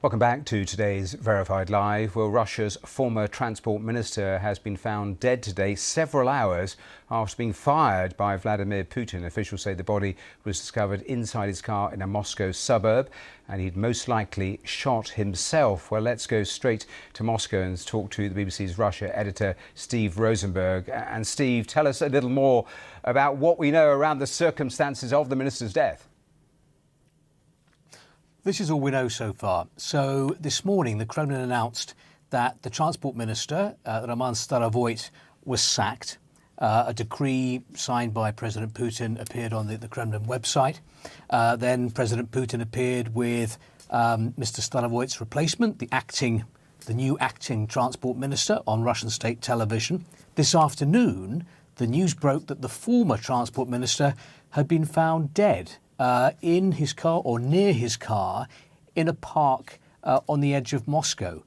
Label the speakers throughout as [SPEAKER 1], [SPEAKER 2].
[SPEAKER 1] Welcome back to today's Verified Live. Well, Russia's former transport minister has been found dead today, several hours after being fired by Vladimir Putin. Officials say the body was discovered inside his car in a Moscow suburb and he'd most likely shot himself. Well, let's go straight to Moscow and talk to the BBC's Russia editor, Steve Rosenberg. And Steve, tell us a little more about what we know around the circumstances of the minister's death.
[SPEAKER 2] This is all we know so far. So this morning, the Kremlin announced that the transport minister, Roman Starovoit, was sacked. A decree signed by President Putin appeared on the Kremlin website. Then President Putin appeared with Mr. Starovoit's replacement, the new acting transport minister, on Russian state television. This afternoon, the news broke that the former transport minister had been found dead in his car or near his car in a park on the edge of Moscow,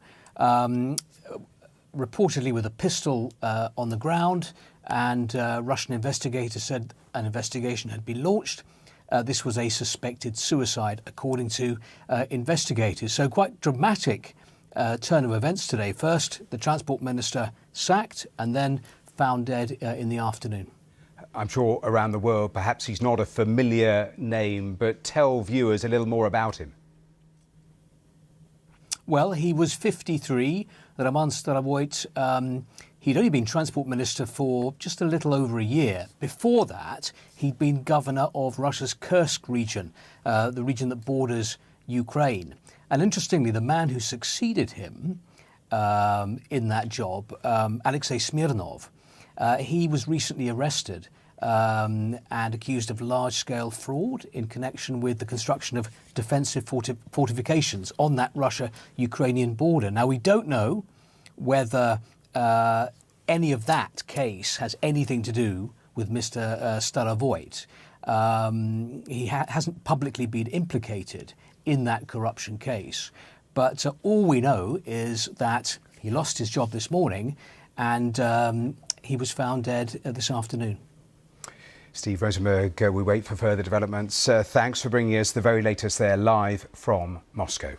[SPEAKER 2] reportedly with a pistol on the ground. And Russian investigators said an investigation had been launched. This was a suspected suicide, according to investigators. So quite dramatic turn of events today. First, the transport minister sacked and then found dead in the afternoon.
[SPEAKER 1] I'm sure around the world, perhaps he's not a familiar name, but tell viewers a little more about him.
[SPEAKER 2] Well, he was 53. Roman Starovoit, he'd only been transport minister for just a little over a year. Before that, he'd been governor of Russia's Kursk region, the region that borders Ukraine. And interestingly, the man who succeeded him in that job, Alexei Smirnov, he was recently arrested and accused of large-scale fraud in connection with the construction of defensive fortifications on that Russia-Ukrainian border. Now, we don't know whether any of that case has anything to do with Mr. Starovoit. He hasn't publicly been implicated in that corruption case. But all we know is that he lost his job this morning and he was found dead this afternoon.
[SPEAKER 1] Steve Rosenberg, we wait for further developments. Thanks for bringing us the very latest there live from Moscow.